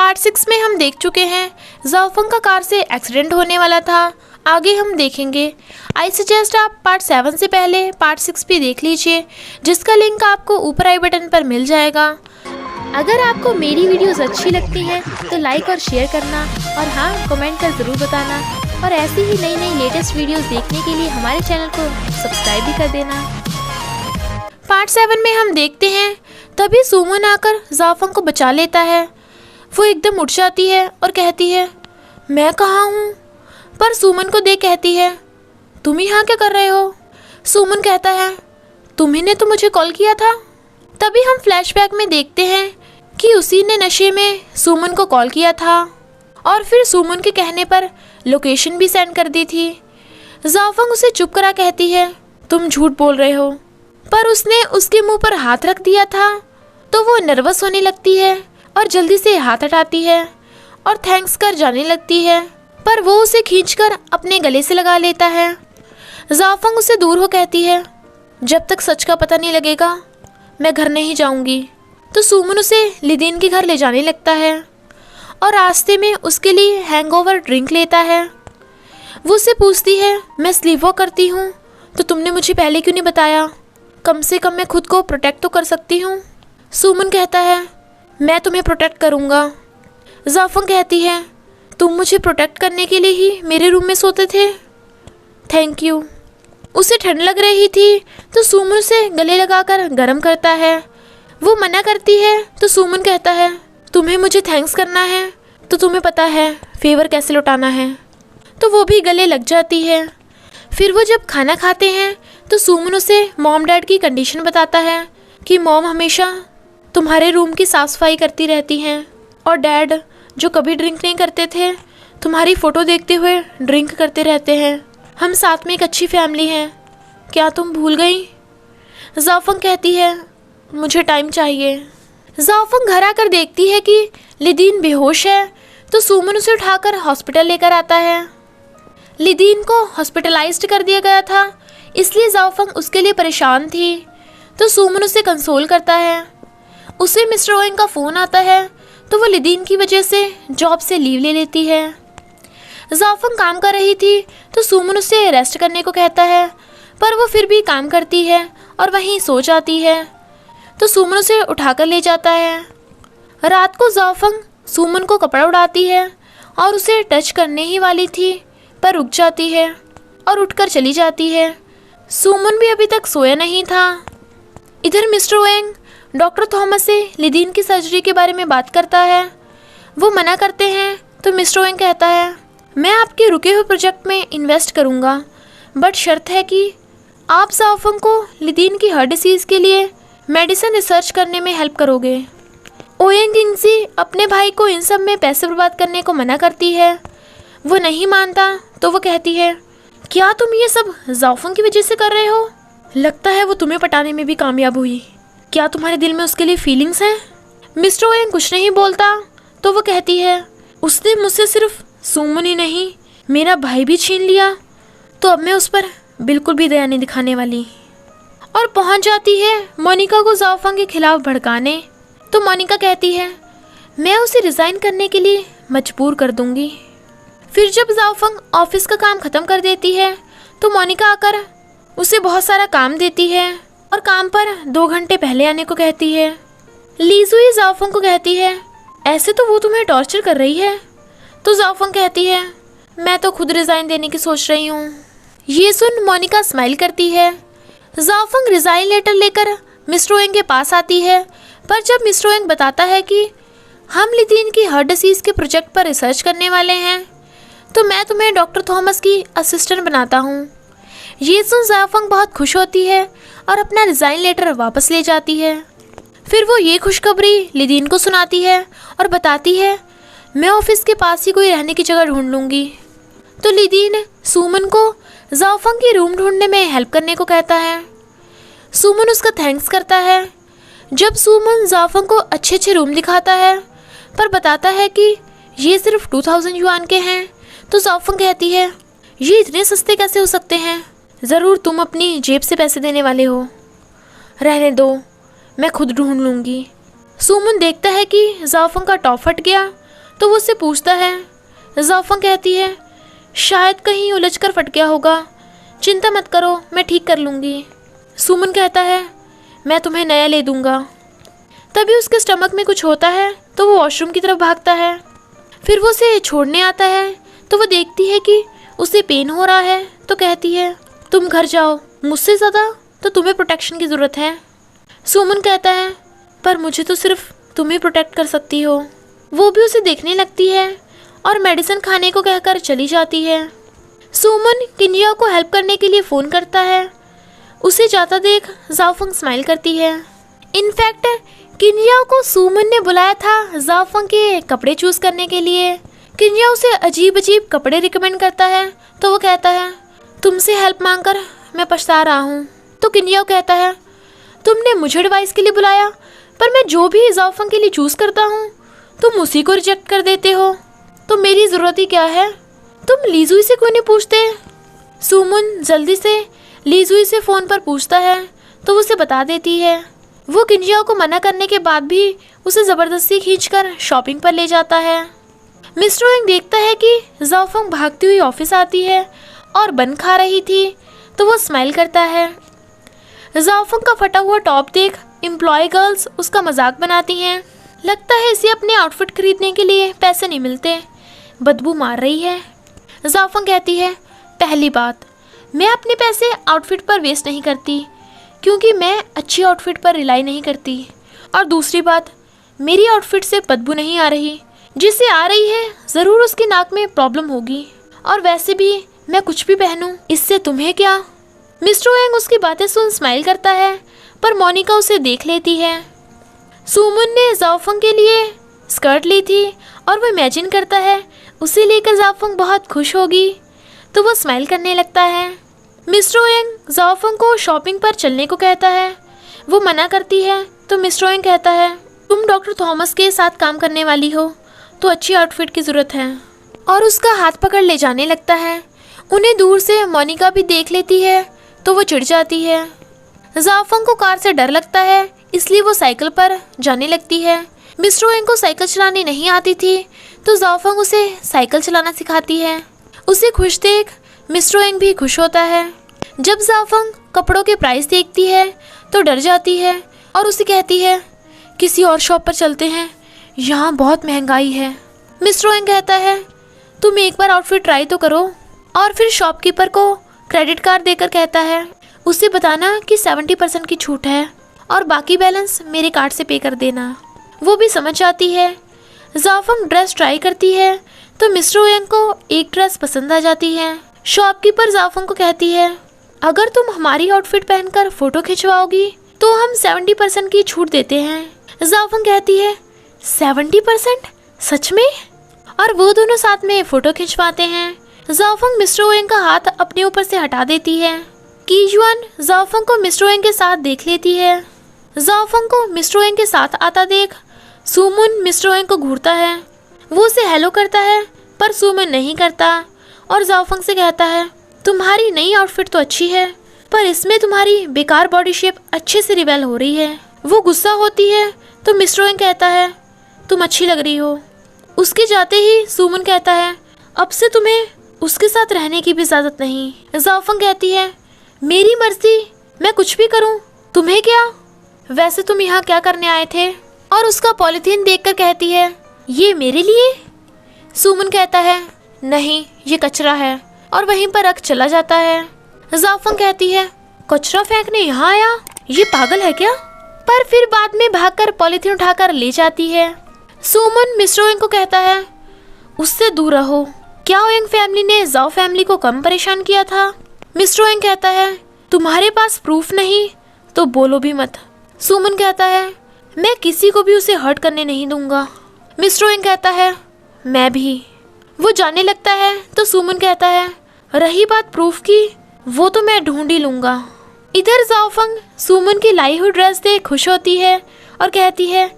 Part 6 में हम देख चुके हैं जाओफंग का कार से एक्सीडेंट होने वाला था। आगे हम देखेंगे। आई सजेस्ट आप पार्ट 7 से पहले पार्ट 6 भी देख लीजिए, जिसका लिंक आपको ऊपर आई बटन पर मिल जाएगा। अगर आपको मेरी वीडियोस अच्छी लगती हैं तो लाइक और शेयर करना, और हाँ, कमेंट कर ज़रूर बताना। और ऐसी ही नई नई लेटेस्ट वीडियोस देखने के लिए हमारे चैनल को सब्सक्राइब भी कर देना। पार्ट 7 में हम देखते हैं तभी सुमन आकर जाओफंग को बचा लेता है। वो एकदम उठ जाती है और कहती है, मैं कहाँ हूँ? पर सुमन को देख कहती है, तुम यहाँ क्या कर रहे हो? सुमन कहता है, तुम्ही ने तो मुझे कॉल किया था। तभी हम फ्लैशबैक में देखते हैं कि उसी ने नशे में सुमन को कॉल किया था और फिर सुमन के कहने पर लोकेशन भी सेंड कर दी थी। जाओफंग उसे चुप करा कहती है, तुम झूठ बोल रहे हो। पर उसने उसके मुंह पर हाथ रख दिया था तो वो नर्वस होने लगती है और जल्दी से हाथ हटाती है और थैंक्स कर जाने लगती है, पर वो उसे खींचकर अपने गले से लगा लेता है। जाओफंग उससे दूर हो कहती है, जब तक सच का पता नहीं लगेगा मैं घर नहीं जाऊंगी। तो सुमन उसे लिदीन के घर ले जाने लगता है और रास्ते में उसके लिए हैंगओवर ड्रिंक लेता है। वो उससे पूछती है, मैं स्लीप वॉक करती हूँ तो तुमने मुझे पहले क्यों नहीं बताया? कम से कम मैं खुद को प्रोटेक्ट तो कर सकती हूँ। सुमन कहता है, मैं तुम्हें प्रोटेक्ट करूँगा। जाओफंग कहती है, तुम मुझे प्रोटेक्ट करने के लिए ही मेरे रूम में सोते थे? Thank you. उसे ठंड लग रही थी तो सुमन उसे गले लगाकर गर्म करता है। वो मना करती है तो सुमन कहता है, तुम्हें मुझे थैंक्स करना है तो तुम्हें पता है फेवर कैसे लौटाना है। तो वो भी गले लग जाती है। फिर वो जब खाना खाते हैं तो सुमन उसे मॉम डैड की कंडीशन बताता है कि मॉम हमेशा तुम्हारे रूम की साफ़ सफाई करती रहती हैं और डैड, जो कभी ड्रिंक नहीं करते थे, तुम्हारी फ़ोटो देखते हुए ड्रिंक करते रहते हैं। हम साथ में एक अच्छी फैमिली हैं, क्या तुम भूल गई? जाओफंग कहती है, मुझे टाइम चाहिए। जाओफंग घर आकर देखती है कि लिदीन बेहोश है तो सुमन उसे उठाकर हॉस्पिटल लेकर आता है। लिदीन को हॉस्पिटलाइज्ड कर दिया गया था, इसलिए जाओफंग उसके लिए परेशान थी। तो सुमन उसे कंसोल करता है। उसे मिस्टर ओएंग का फ़ोन आता है तो वो लिदीन की वजह से जॉब से लीव ले लेती है। जाओफंग काम कर रही थी तो सुमन उसे रेस्ट करने को कहता है, पर वो फिर भी काम करती है और वहीं सो जाती है। तो सुमन उसे उठाकर ले जाता है। रात को जाओफंग सुमन को कपड़ा उड़ाती है और उसे टच करने ही वाली थी, पर रुक जाती है और उठकर चली जाती है। सुमन भी अभी तक सोया नहीं था। इधर मिस्टर ओएंग डॉक्टर थॉमस से लिदीन की सर्जरी के बारे में बात करता है। वो मना करते हैं तो मिस्टर ओएंग कहता है, मैं आपके रुके हुए प्रोजेक्ट में इन्वेस्ट करूँगा, बट शर्त है कि आप जाओफंग को लिदीन की हार्ट डिसीज़ के लिए मेडिसिन रिसर्च करने में हेल्प करोगे। ओएंग इंगजी अपने भाई को इन सब में पैसे बर्बाद करने को मना करती है। वो नहीं मानता तो वो कहती है, क्या तुम ये सब जाओफंग की वजह से कर रहे हो? लगता है वो तुम्हें पटाने में भी कामयाब हुई। क्या तुम्हारे दिल में उसके लिए फीलिंग्स हैं? मिस्टर ओएंग कुछ नहीं बोलता तो वो कहती है, उसने मुझसे सिर्फ सुमन ही नहीं, मेरा भाई भी छीन लिया, तो अब मैं उस पर बिल्कुल भी दया नहीं दिखाने वाली। और पहुंच जाती है मोनिका को जाओफंग के खिलाफ भड़काने। तो मोनिका कहती है, मैं उसे रिज़ाइन करने के लिए मजबूर कर दूंगी। फिर जब जाओफंग ऑफिस का काम ख़त्म कर देती है तो मोनिका आकर उसे बहुत सारा काम देती है और काम पर 2 घंटे पहले आने को कहती है। लीजुई जाओफंग को कहती है, ऐसे तो वो तुम्हें टॉर्चर कर रही है। तो जाओफंग कहती है, मैं तो खुद रिज़ाइन देने की सोच रही हूँ। ये सुन मोनिका स्माइल करती है। जाओफंग रिज़ाइन लेटर लेकर मिस्टर ओएंग के पास आती है, पर जब मिस्टर ओएंग बताता है कि हम लिदीन की हार्ट डिसीज़ के प्रोजेक्ट पर रिसर्च करने वाले हैं तो मैं तुम्हें डॉक्टर थॉमस की असिस्टेंट बनाता हूँ। ये सुन जाओफंग बहुत खुश होती है और अपना रिज़ाइन लेटर वापस ले जाती है। फिर वो ये खुशखबरी लिदीन को सुनाती है और बताती है, मैं ऑफिस के पास ही कोई रहने की जगह ढूंढ लूँगी। तो लिदीन सुमन को जाओफंग की रूम ढूंढने में हेल्प करने को कहता है। सुमन उसका थैंक्स करता है। जब सुमन जाओफंग को अच्छे अच्छे रूम दिखाता है पर बताता है कि ये सिर्फ 2000 युआन के हैं, तो जाओफंग कहती है, ये इतने सस्ते कैसे हो सकते हैं? ज़रूर तुम अपनी जेब से पैसे देने वाले हो। रहने दो, मैं खुद ढूंढ लूँगी। सुमन देखता है कि जाओफंग का टॉप फट गया तो वो उससे पूछता है। जाओफंग कहती है शायद कहीं उलझ कर फट गया होगा, चिंता मत करो, मैं ठीक कर लूँगी। सुमन कहता है मैं तुम्हें नया ले दूँगा। तभी उसके स्टमक में कुछ होता है तो वो वॉशरूम की तरफ भागता है। फिर वो उसे छोड़ने आता है तो वो देखती है कि उसे पेन हो रहा है, तो कहती है तुम घर जाओ, मुझसे ज़्यादा तो तुम्हें प्रोटेक्शन की ज़रूरत है। सुमन कहता है पर मुझे तो सिर्फ तुम ही प्रोटेक्ट कर सकती हो। वो भी उसे देखने लगती है और मेडिसिन खाने को कहकर चली जाती है। सुमन किंजिया को हेल्प करने के लिए फ़ोन करता है। उसे जाता देख जाओफंग स्माइल करती है। इनफैक्ट किंजिया को सुमन ने बुलाया था जाओफंग के कपड़े चूज़ करने के लिए। किंजिया उसे अजीब अजीब कपड़े रिकमेंड करता है तो वो कहता है तुमसे हेल्प मांगकर मैं पछता रहा हूँ। तो किंजिया कहता है तुमने मुझे एडवाइस के लिए बुलाया, पर मैं जो भी जाओफंग के लिए चूज़ करता हूँ तुम उसी को रिजेक्ट कर देते हो, तो मेरी ज़रूरत ही क्या है? तुम लीजुई से क्यों नहीं पूछते? सुमन जल्दी से लीजुई से फ़ोन पर पूछता है तो उसे बता देती है। वो किंजिया को मना करने के बाद भी उसे ज़बरदस्ती खींचकर शॉपिंग पर ले जाता है। मिस्टर ओएंग देखता है कि जाओफंग भागती हुई ऑफिस आती है और बन खा रही थी, तो वो स्माइल करता है। जाओफंग का फटा हुआ टॉप देख एम्प्लॉय गर्ल्स उसका मजाक बनाती हैं। लगता है इसे अपने आउटफिट खरीदने के लिए पैसे नहीं मिलते, बदबू मार रही है। जाओफंग कहती है पहली बात, मैं अपने पैसे आउटफिट पर वेस्ट नहीं करती क्योंकि मैं अच्छी आउटफिट पर रिलाई नहीं करती, और दूसरी बात, मेरी आउटफिट से बदबू नहीं आ रही, जिससे आ रही है ज़रूर उसकी नाक में प्रॉब्लम होगी, और वैसे भी मैं कुछ भी पहनूं इससे तुम्हें क्या? मिस्टर ओएंग उसकी बातें सुन स्माइल करता है, पर मोनिका उसे देख लेती है। सुमन ने जाओफंग के लिए स्कर्ट ली थी और वो इमेजिन करता है उसे लेकर जाओफंग बहुत खुश होगी, तो वो स्माइल करने लगता है। मिस्टर ओएंग जाओफंग को शॉपिंग पर चलने को कहता है। वो मना करती है तो मिस्टर ओएंग कहता है तुम डॉक्टर थॉमस के साथ काम करने वाली हो तो अच्छी आउटफिट की ज़रूरत है, और उसका हाथ पकड़ ले जाने लगता है। उन्हें दूर से मोनिका भी देख लेती है तो वो चिढ़ जाती है। जाओफंग को कार से डर लगता है, इसलिए वो साइकिल पर जाने लगती है। मिस्टर ओएंग को साइकिल चलानी नहीं आती थी तो जाओफंग उसे साइकिल चलाना सिखाती है। उसे खुश देख मिस्टर ओएंग भी खुश होता है। जब जाओफंग कपड़ों के प्राइस देखती है तो डर जाती है और उसे कहती है किसी और शॉप पर चलते हैं, यहाँ बहुत महंगाई है। मिस्टर ओएंग कहता है तुम एक बार आउटफिट ट्राई तो करो, और फिर शॉपकीपर को क्रेडिट कार्ड देकर कहता है उसे बताना कि 70% की छूट है और बाकी बैलेंस मेरे कार्ड से पे कर देना। वो भी समझ जाती है। जाओफंग ड्रेस ट्राई करती है तो मिस्टर ओएंग को एक ड्रेस पसंद आ जाती है। शॉपकीपर जाओफंग को कहती है अगर तुम हमारी आउटफिट पहनकर फ़ोटो खिंचवाओगी तो हम 70% की छूट देते हैं। जाओफंग कहती है 70%? सच में? और वो दोनों साथ में फ़ोटो खिंचवाते हैं। जाओफंग मिस्टर ओएंग का हाथ अपने ऊपर से हटा देती है। कीजुआन जाओफंग को मिस्टर ओएंग के साथ देख लेती है। जाओफंग को मिस्टर ओएंग के साथ आता देख सुमन मिस्टर ओएंग को घूरता है। वो उसे हेलो करता है पर सुमन नहीं करता और जाओफंग से कहता है तुम्हारी नई आउटफिट तो अच्छी है, पर इसमें तुम्हारी बेकार बॉडी शेप अच्छे से रिवेल हो रही है। वो गुस्सा होती है तो मिस्टर ओएंग कहता है तुम अच्छी लग रही हो। उसके जाते ही सुमन कहता है अब से तुम्हें उसके साथ रहने की भी इजाज़त नहीं। जाओफंग कहती है मेरी मर्जी, मैं कुछ भी करूं, तुम्हें क्या? वैसे तुम यहाँ क्या करने आए थे? और उसका पॉलीथीन देखकर कहती है ये मेरे लिए? सुमन कहता है नहीं, ये कचरा है, और वहीं पर रख चला जाता है। जाओफंग कहती है कचरा फेंकने यहाँ आया, ये पागल है क्या? पर फिर बाद में भागकर पॉलीथीन उठाकर ले जाती है। सुमन मिस्टर ओएंग को कहता है उससे दूर रहो। क्या ओएंग फैमिली ने जाओ फैमिली को कम परेशान किया था? मिस्टर ओएंग कहता है तुम्हारे पास प्रूफ नहीं तो बोलो भी मत। सुमन कहता है मैं किसी को भी उसे हर्ट करने नहीं दूंगा। मिस्टर ओएंग कहता है मैं भी। वो जाने लगता है तो सुमन कहता है रही बात प्रूफ की, वो तो मैं ढूंढ ही लूँगा। इधर जाओफंग सुमन की लाई हुई ड्रेस देख खुश होती है और कहती है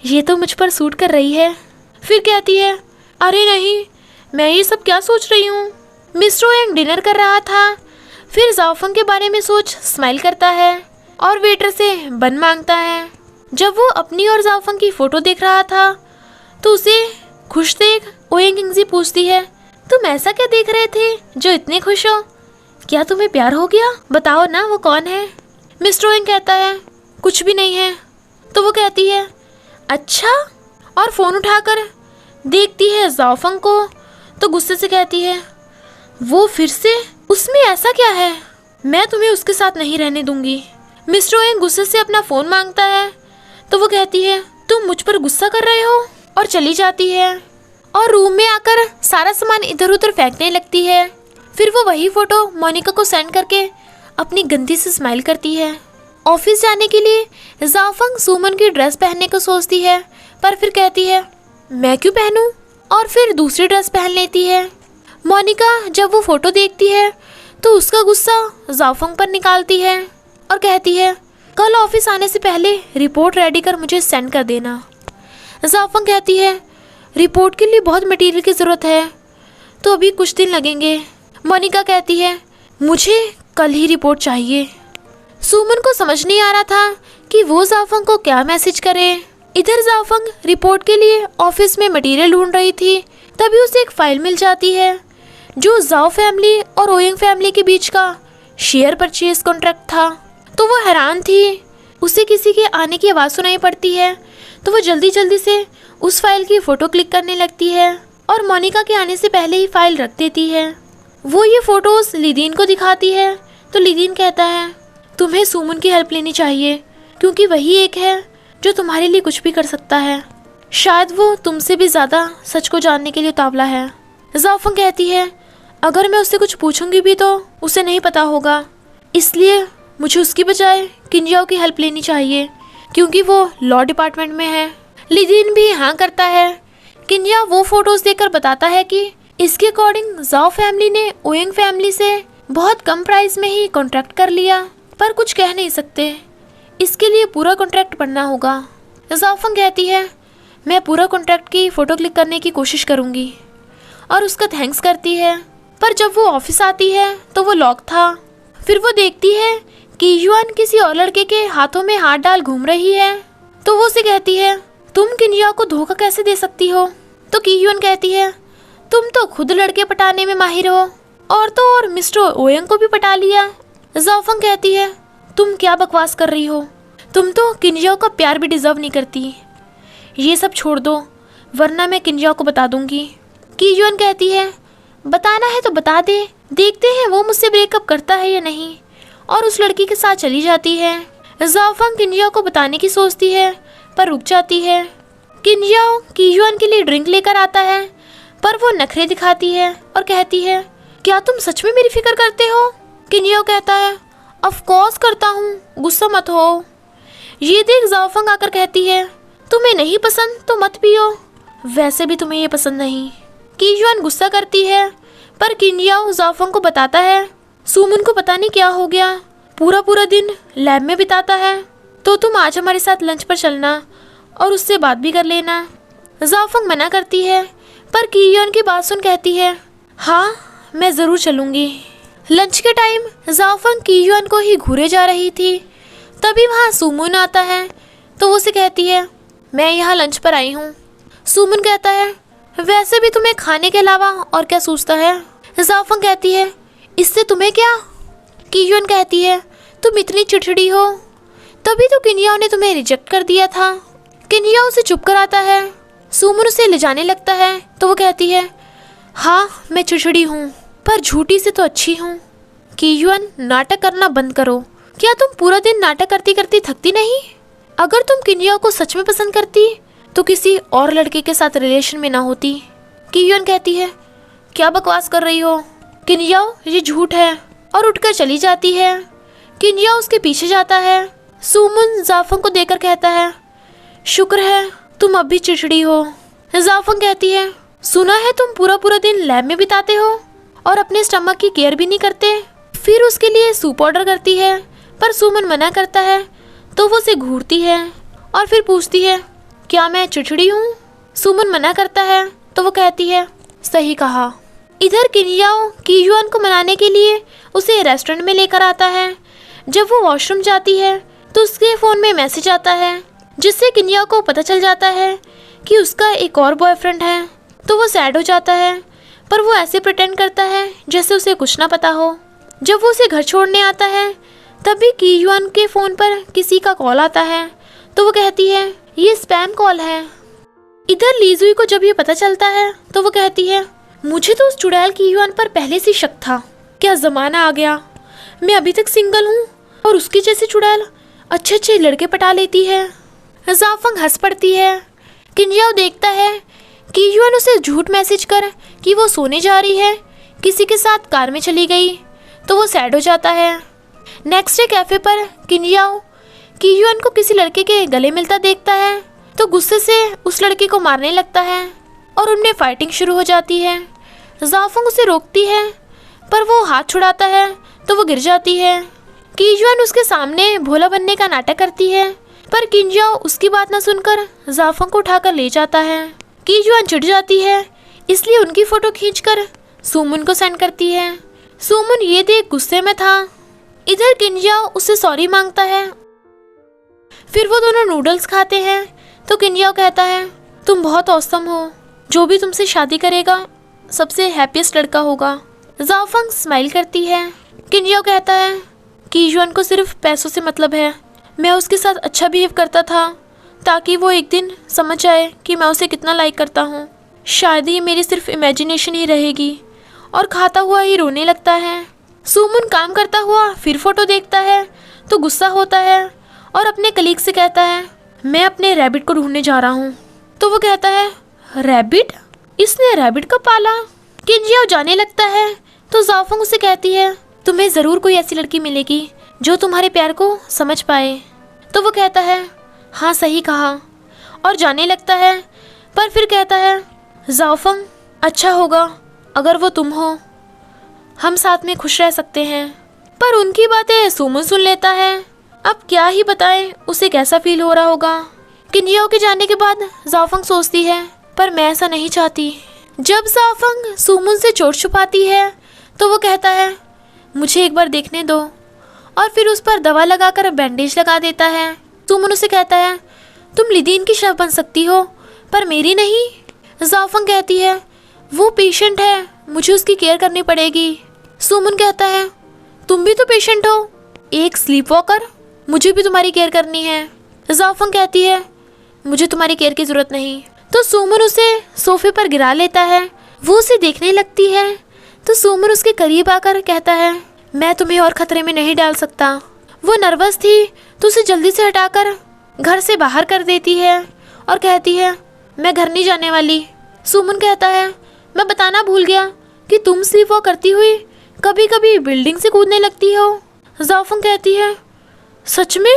ये तो मुझ पर सूट कर रही है। फिर कहती है अरे नहीं, मैं ये सब क्या सोच रही हूँ। मिस्टर ओएंग डिनर कर रहा था, फिर जाओफंग के बारे में सोच स्माइल करता है और वेटर से बन मांगता है। जब वो अपनी और जाओफंग की फ़ोटो देख रहा था तो उसे खुश देख ओयंग किंगजी पूछती है, तुम ऐसा क्या देख रहे थे जो इतने खुश हो? क्या तुम्हें प्यार हो गया? बताओ ना वो कौन है? मिस्टर ओयंग कहता है, कुछ भी नहीं है। तो वो कहती है, अच्छा, और फ़ोन उठाकर देखती है जाओफंग को, तो गुस्से से कहती है, वो फिर से? उसमें ऐसा क्या है? मैं तुम्हें उसके साथ नहीं रहने दूंगी। मिस्टर ओयंग गुस्से से अपना फ़ोन मांगता है, तो वो कहती है, तुम मुझ पर गुस्सा कर रहे हो, और चली जाती है और रूम में आकर सारा सामान इधर उधर फेंकने लगती है। फिर वो वही फ़ोटो मोनिका को सेंड करके अपनी गंदी से स्माइल करती है। ऑफिस जाने के लिए जाओफंग सुमन की ड्रेस पहनने को सोचती है, पर फिर कहती है, मैं क्यों पहनूं? और फिर दूसरी ड्रेस पहन लेती है। मोनिका जब वो फ़ोटो देखती है तो उसका गुस्सा जाओफंग पर निकालती है और कहती है, कल ऑफिस आने से पहले रिपोर्ट रेडी कर मुझे सेंड कर देना। जाओफंग कहती है, रिपोर्ट के लिए बहुत मटेरियल की ज़रूरत है, तो अभी कुछ दिन लगेंगे। मोनिका कहती है, मुझे कल ही रिपोर्ट चाहिए। सुमन को समझ नहीं आ रहा था कि वो जाओफंग को क्या मैसेज करे। इधर जाओफंग रिपोर्ट के लिए ऑफिस में मटेरियल ढूंढ रही थी, तभी उसे एक फाइल मिल जाती है जो जाओ फैमिली और ओयंग फैमिली के बीच का शेयर परचेज कॉन्ट्रैक्ट था। तो वो हैरान थी। उसे किसी के आने की आवाज़ सुनाई पड़ती है, तो वो जल्दी जल्दी से उस फाइल की फ़ोटो क्लिक करने लगती है और मोनिका के आने से पहले ही फाइल रख देती है। वो ये फ़ोटोज़ लिदीन को दिखाती है, तो लिदीन कहता है, तुम्हें सुमन की हेल्प लेनी चाहिए, क्योंकि वही एक है जो तुम्हारे लिए कुछ भी कर सकता है। शायद वो तुमसे भी ज़्यादा सच को जानने के लिए उतावला है। जाओफंग कहती है, अगर मैं उससे कुछ पूछूंगी भी तो उसे नहीं पता होगा, इसलिए मुझे उसकी बजाय किंजियाओ की हेल्प लेनी चाहिए, क्योंकि वो लॉ डिपार्टमेंट में है। लिदीन भी हाँ करता है। किंजियाओ वो फ़ोटोज़ देखकर बताता है कि इसके अकॉर्डिंग जाओ फैमिली ने ओयंग फैमिली से बहुत कम प्राइस में ही कॉन्ट्रैक्ट कर लिया, पर कुछ कह नहीं सकते, इसके लिए पूरा कॉन्ट्रैक्ट पढ़ना होगा। जाओफंग कहती है, मैं पूरा कॉन्ट्रैक्ट की फ़ोटो क्लिक करने की कोशिश करूँगी, और उसका थैंक्स करती है। पर जब वो ऑफिस आती है तो वो लॉक था। फिर वो देखती है कि युआन किसी और लड़के के हाथों में हाथ डाल घूम रही है, तो वो उसे कहती है, तुम किंजियाओ को धोखा कैसे दे सकती हो? तो कीयुन कहती है, तुम तो खुद लड़के पटाने में माहिर हो, और तो और मिस्टर ओयंग को भी पटा लिया। जाओफंग कहती है, तुम क्या बकवास कर रही हो? तुम तो किंजियाओ का प्यार भी डिजर्व नहीं करती। ये सब छोड़ दो, वरना मैं किंजियाओ को बता दूंगी। कीयुन कहती है, बताना है तो बता दे, देखते हैं वो मुझसे ब्रेकअप करता है या नहीं, और उस लड़की के साथ चली जाती है। जाओफंग किंजियाओ को बताने की सोचती है, पर रुक जाती है। किंजियाओ कीयुन के लिए ड्रिंक लेकर आता है, पर वो नखरे दिखाती है और कहती है, क्या तुम सच में मेरी फिक्र करते हो? किंजियाओ कहता है, ऑफ कोर्स करता हूँ, गुस्सा मत हो। ये देख जाओफंग आकर कहती है, तुम्हें नहीं पसंद तो मत पियो, वैसे भी तुम्हें ये पसंद नहीं। कीयुन गुस्सा करती है, पर किंजियाओ जाओफंग को बताता है, सुमन को पता नहीं क्या हो गया, पूरा पूरा दिन लैब में बिताता है, तो तुम आज हमारे साथ लंच पर चलना और उससे बात भी कर लेना। जाओफंग मना करती है, पर कीयुन की बात सुन कहती है, हाँ मैं ज़रूर चलूँगी। लंच के टाइम जाओफंग कीयुन को ही घूरे जा रही थी, तभी वहाँ सुमन आता है, तो वो उसे कहती है, मैं यहाँ लंच पर आई हूँ। सुमन कहता है, वैसे भी तुम्हें खाने के अलावा और क्या सूझता है? जाओफंग कहती है, इससे तुम्हें क्या? कीयुन कहती है, तुम इतनी चिड़चिड़ी हो, तभी तो किंजियाओ ने तुम्हें रिजेक्ट कर दिया था। किंजियाओ उसे चुप कराता है। सुमन उसे ले जाने लगता है, तो वो कहती है, हाँ मैं चिड़चिड़ी हूँ, पर झूठी से तो अच्छी हूँ। कीयुन, नाटक करना बंद करो। क्या तुम पूरा दिन नाटक करती करती थकती नहीं? अगर तुम किंजियाओ को सच में पसंद करती तो किसी और लड़के के साथ रिलेशन में ना होती। कीयुन कहती है, क्या बकवास कर रही हो? किंजियाओ, ये झूठ है, और उठकर चली जाती है। किंजियाओ उसके पीछे जाता है। सुमन जाओफंग को देखकर कहता है, शुक्र है तुम अब भी चिड़चिड़ी हो। जाओफंग कहती है, सुना है तुम पूरा पूरा दिन लैब में बिताते हो और अपने स्टमक की केयर भी नहीं करते। फिर उसके लिए सूप ऑर्डर करती है, पर सुमन मना करता है, तो वो उसे घूरती है और फिर पूछती है, क्या मैं चिड़चिड़ी हूँ? सुमन मना करता है, तो वो कहती है, सही कहा। इधर किंजियाओ कीयुन को मनाने के लिए उसे रेस्टोरेंट में लेकर आता है। जब वो वॉशरूम जाती है तो उसके फ़ोन में मैसेज आता है, जिससे किंजियाओ को पता चल जाता है कि उसका एक और बॉयफ्रेंड है, तो वो सैड हो जाता है, पर वो ऐसे प्रिटेंड करता है जैसे उसे कुछ ना पता हो। जब वो उसे घर छोड़ने आता है तभी की यून के फ़ोन पर किसी का कॉल आता है, तो वो कहती है ये स्पैम कॉल है। इधर लीजुई को जब ये पता चलता है तो वो कहती है मुझे तो उस चुड़ैल की यून पर पहले से शक था। क्या ज़माना आ गया, मैं अभी तक सिंगल हूँ और उसकी जैसी चुड़ैल अच्छे अच्छे लड़के पटा लेती है। जाफंग हंस पड़ती है। किंजियाओ देखता है कि यून उसे झूठ मैसेज कर कि वो सोने जा रही है किसी के साथ कार में चली गई, तो वो सैड हो जाता है। नेक्स्ट डे कैफे पर किंजियाओ की यून को किसी लड़के के गले मिलता देखता है, तो गुस्से से उस लड़के को मारने लगता है और उनमें फाइटिंग शुरू हो जाती है। जाफंग उसे रोकती है पर वो हाथ छुड़ाता है तो वो गिर जाती है। कीजुआन उसके सामने भोला बनने का नाटक करती है, पर किंजियाओ उसकी बात न सुनकर जाफंग को उठाकर ले जाता है। कीजुआन चिढ़ जाती है, इसलिए उनकी फ़ोटो खींचकर सुमुन को सेंड करती है। सुमुन ये देख गुस्से में था। इधर किंजियाओ उससे सॉरी मांगता है। फिर वो दोनों नूडल्स खाते हैं, तो किंजियाओ कहता है तुम बहुत औसम हो, जो भी तुमसे शादी करेगा सबसे हैप्पीएस्ट लड़का होगा। जाफंग स्माइल करती है। किंजियाओ कहता है कीजुआन को सिर्फ पैसों से मतलब है, मैं उसके साथ अच्छा बिहेव करता था ताकि वो एक दिन समझ जाए कि मैं उसे कितना लाइक करता हूँ। शायद ये मेरी सिर्फ इमेजिनेशन ही रहेगी। और खाता हुआ ही रोने लगता है। सुमुन काम करता हुआ फिर फोटो देखता है तो गुस्सा होता है और अपने कलीग से कहता है मैं अपने रैबिट को ढूंढने जा रहा हूँ। तो वो कहता है रैबिट? इसने रैबिट को पाला? किंजियाओ जाने लगता है तो जाफंग उसे कहती है तुम्हें ज़रूर कोई ऐसी लड़की मिलेगी जो तुम्हारे प्यार को समझ पाए। तो वो कहता है हाँ सही कहा, और जाने लगता है, पर फिर कहता है जाफंग अच्छा होगा अगर वो तुम हो, हम साथ में खुश रह सकते हैं। पर उनकी बातें सुमुन सुन लेता है। अब क्या ही बताएं उसे कैसा फील हो रहा होगा। किंजियाओ के जाने के बाद जाफंग सोचती है पर मैं ऐसा नहीं चाहती। जब जाफंग सुमुन से चोट छुपाती है तो वो कहता है मुझे एक बार देखने दो, और फिर उस पर दवा लगाकर बैंडेज लगा देता है। सुमुन उसे कहता है तुम लिदीन की शव बन सकती हो पर मेरी नहीं। जाफंग कहती है वो पेशेंट है, मुझे उसकी केयर करनी पड़ेगी। सुमुन कहता है तुम भी तो पेशेंट हो, एक स्लीप वॉकर, मुझे भी तुम्हारी केयर करनी है। जाफंग कहती है मुझे तुम्हारी केयर की ज़रूरत नहीं। तो सुमुन उसे सोफे पर गिरा लेता है। वो उसे देखने लगती है तो सुमुन उसके करीब आकर कहता है मैं तुम्हें और खतरे में नहीं डाल सकता। वो नर्वस थी तो उसे जल्दी से हटाकर घर से बाहर कर देती है और कहती है मैं घर नहीं जाने वाली। सुमुन कहता है मैं बताना भूल गया कि तुम स्लीप वॉक करती हुई कभी कभी बिल्डिंग से कूदने लगती हो। जाफंग कहती है सच में?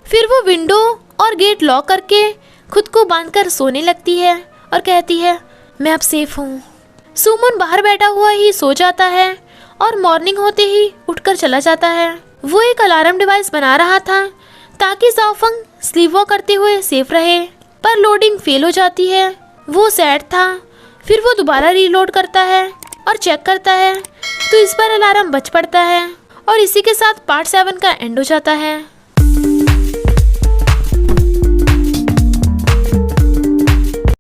फिर वो विंडो और गेट लॉक करके खुद को बांधकर सोने लगती है और कहती है मैं अब सेफ हूँ। सुमुन बाहर बैठा हुआ ही सो जाता है और मॉर्निंग होते ही उठकर चला जाता है। वो एक अलार्म डिवाइस बना रहा था ताकि जाफंग स्लीप वॉक करते हुए सेफ रहे, पर लोडिंग फेल हो जाती है। वो सैड था। फिर वो दोबारा रीलोड करता है और चेक करता है तो इस बार अलार्म बज पड़ता है, और इसी के साथ पार्ट 7 का एंड हो जाता है।